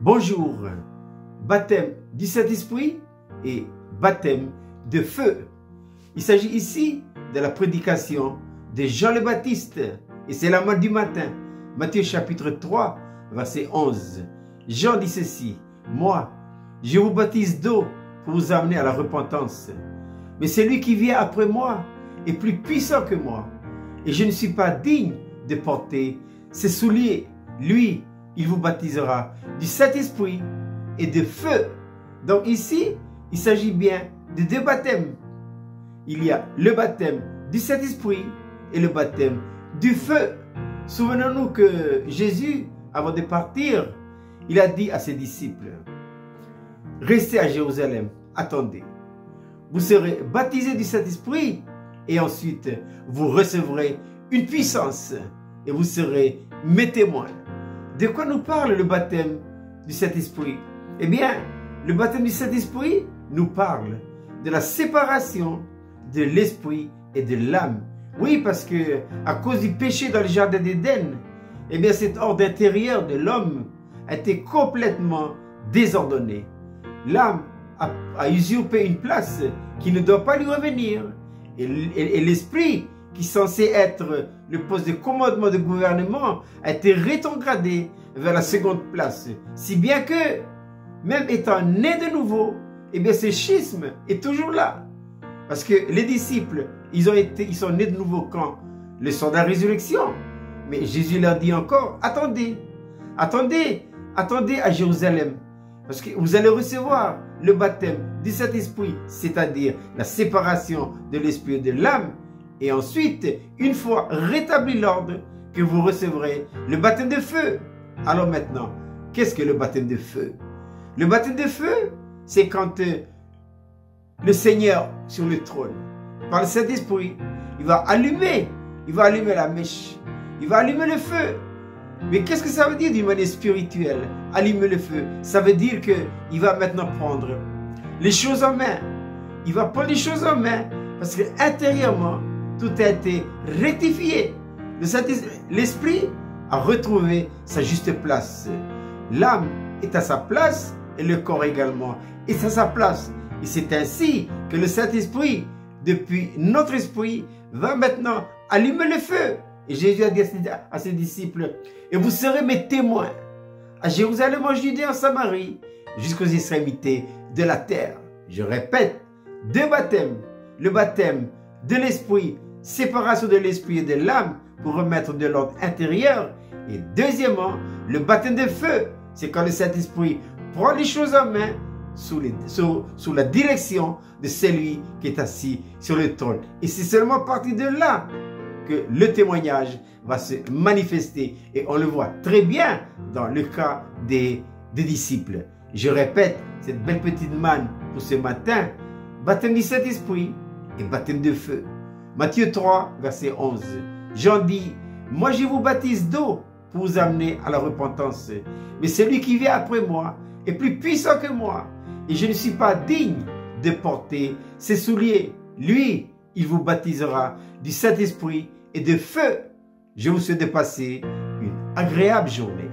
Bonjour, baptême du Saint-Esprit et baptême de feu. Il s'agit ici de la prédication de Jean le Baptiste et c'est la mode du matin. Matthieu chapitre 3, verset 11. Jean dit ceci: moi, je vous baptise d'eau pour vous amener à la repentance. Mais celui qui vient après moi est plus puissant que moi et je ne suis pas digne de porter ses souliers. Lui, il vous baptisera du Saint-Esprit et de feu. Donc ici, il s'agit bien de deux baptêmes. Il y a le baptême du Saint-Esprit et le baptême du feu. Souvenons-nous que Jésus, avant de partir, il a dit à ses disciples: restez à Jérusalem, attendez. Vous serez baptisés du Saint-Esprit et ensuite vous recevrez une puissance et vous serez mes témoins. De quoi nous parle le baptême du Saint-Esprit? Eh bien, le baptême du Saint-Esprit nous parle de la séparation de l'esprit et de l'âme. Oui, parce que à cause du péché dans le jardin d'Éden, eh bien, cet ordre intérieur de l'homme a été complètement désordonné. L'âme a usurpé une place qui ne doit pas lui revenir. Et l'esprit, qui est censé être le poste de commandement de gouvernement, a été rétrogradé vers la seconde place. Si bien que, même étant né de nouveau, eh bien ce schisme est toujours là. Parce que les disciples, ils sont nés de nouveau quand? Le soir de la résurrection. Mais Jésus leur dit encore: attendez, attendez, attendez à Jérusalem. Parce que vous allez recevoir le baptême du Saint-Esprit, c'est-à-dire la séparation de l'esprit et de l'âme. Et ensuite, une fois rétabli l'ordre, que vous recevrez le baptême de feu. Alors maintenant, qu'est-ce que le baptême de feu? Le baptême de feu, c'est quand le Seigneur sur le trône, par le Saint-Esprit, il va allumer la mèche, il va allumer le feu. Mais qu'est-ce que ça veut dire d'une manière spirituelle, allumer le feu? Ça veut dire qu'il va maintenant prendre les choses en main. Il va prendre les choses en main parce que intérieurement, tout a été rectifié. L'esprit a retrouvé sa juste place. L'âme est à sa place et le corps également est à sa place. Et c'est ainsi que le Saint-Esprit, depuis notre esprit, va maintenant allumer le feu. Et Jésus a dit à ses disciples: et vous serez mes témoins à Jérusalem, en Judée, en Samarie, jusqu'aux extrémités de la terre. Je répète, deux baptêmes. Le baptême de l'esprit, séparation de l'esprit et de l'âme pour remettre de l'ordre intérieur. Et deuxièmement, le baptême de feu, c'est quand le Saint-Esprit prend les choses en main sous la direction de celui qui est assis sur le trône. Et c'est seulement à partir de là que le témoignage va se manifester. Et on le voit très bien dans le cas des disciples. Je répète, cette belle petite manne pour ce matin: baptême du Saint-Esprit et baptême de feu. Matthieu 3, verset 11. Jean dit: moi je vous baptise d'eau pour vous amener à la repentance. Mais celui qui vient après moi est plus puissant que moi et je ne suis pas digne de porter ses souliers. Lui, il vous baptisera du Saint-Esprit et de feu. Je vous souhaite de passer une agréable journée.